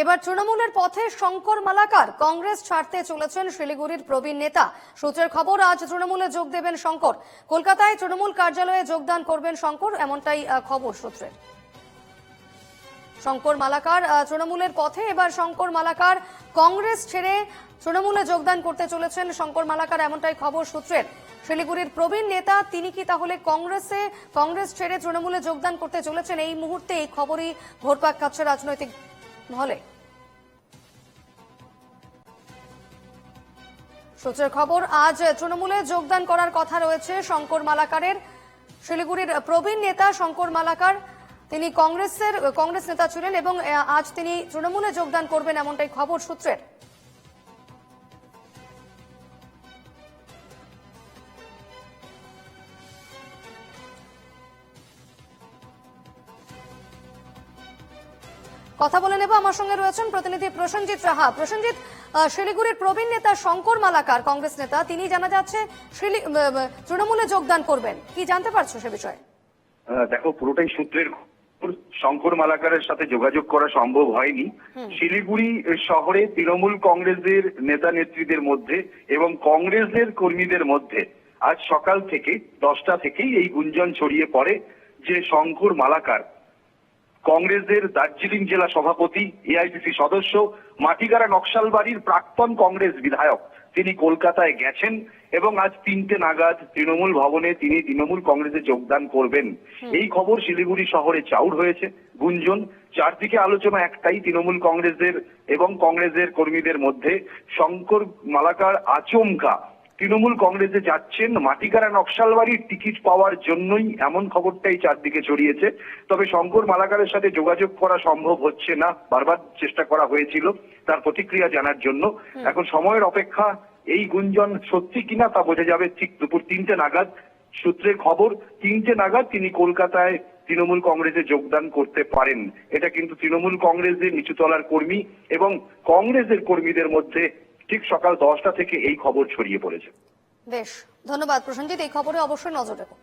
এবার তৃণমূলের পথে শঙ্কর মালাকার কংগ্রেস ছাড়তে চলেছেন শিলিগুড়ির প্রবীণ নেতা। সূত্রের খবর, আজ তৃণমূলে যোগ দেবেন শঙ্কর। কলকাতায় তৃণমূল কার্যালয়ে যোগদান করবেন শঙ্কর, এমনটাই খবর সূত্রের। শঙ্কর মালাকার তৃণমূলের পথে, এবার শঙ্কর মালাকার কংগ্রেস ছেড়ে তৃণমূলে যোগদান করতে চলেছেন শঙ্কর মালাকার, এমনটাই খবর সূত্রের। শিলিগুড়ির প্রবীণ নেতা তিনি কি তাহলে কংগ্রেস ছেড়ে তৃণমূলে যোগদান করতে চলেছেন? এই মুহূর্তে এই খবরই ঘোরপাক খাচ্ছে রাজনৈতিক মহলে। সূত্রের খবর, আজ তৃণমূলে যোগদান করার কথা রয়েছে শঙ্কর মালাকারের। শিলিগুড়ির প্রবীণ নেতা শঙ্কর মালাকার, তিনি কংগ্রেস নেতা ছিলেন এবং আজ তিনি তৃণমূলে যোগদান করবেন, এমনটাই খবর সূত্রের। কথা বলে নেব, আমার সঙ্গে রয়েছেন প্রতিনিধি প্রসেনজিৎ রাহা। প্রসেনজিৎ, শিলিগুড়ির প্রবীণ নেতা শঙ্কর মালাকার, কংগ্রেস নেতা, তিনি জানা যাচ্ছে তৃণমূলে যোগদান করবেন, কি জানতে পারছো সে বিষয়ে? দেখো, পুরোটাই সূত্রের শঙ্কর মালাকারের সাথে যোগাযোগ করা সম্ভব হয়নি। শিলিগুড়ি শহরে তৃণমূল কংগ্রেসের নেতা নেত্রীদের মধ্যে এবং কংগ্রেসের কর্মীদের মধ্যে আজ সকাল থেকে 10টা থেকেই এই গুঞ্জন ছড়িয়ে পড়ে যে শঙ্কর মালাকার কংগ্রেসের দার্জিলিং জেলা সভাপতি, এআইসিসি সদস্য, মাটিগাড়া নকশালবাড়ির প্রাক্তন কংগ্রেস বিধায়ক, তিনি কলকাতায় গেছেন এবং আজ 3টে নাগাদ তৃণমূল ভবনে তিনি তৃণমূল কংগ্রেসে যোগদান করবেন। এই খবর শিলিগুড়ি শহরে চাউর হয়েছে, গুঞ্জন। চারদিকে আলোচনা একটাই, তৃণমূল কংগ্রেসের এবং কংগ্রেসের কর্মীদের মধ্যে শঙ্কর মালাকার আচমকা তৃণমূল কংগ্রেসে যাচ্ছেন মাটিগাড়া নকশালবাড়ির টিকিট পাওয়ার জন্যই, এমন খবরটাই চারদিকে ছড়িয়েছে। তবে শঙ্কর মালাকারের সাথে যোগাযোগ করা সম্ভব হচ্ছে না, বারবার চেষ্টা করা হয়েছিল তার প্রতিক্রিয়া জানার জন্য। এখন সময়ের অপেক্ষা, এই গুঞ্জন সত্যি কিনা তা বোঝা যাবে ঠিক দুপুর 3টে নাগাদ। সূত্রের খবর, 3টে নাগাদ তিনি কলকাতায় তৃণমূল কংগ্রেসে যোগদান করতে পারেন। এটা কিন্তু তৃণমূল কংগ্রেসের নিচুতলার কর্মী এবং কংগ্রেসের কর্মীদের মধ্যে ঠিক সকাল 10টা থেকে এই খবর ছড়িয়ে পড়েছে। বেশ, ধন্যবাদ প্রসেনজিৎ, এই খবরে অবশ্যই নজর রাখুন।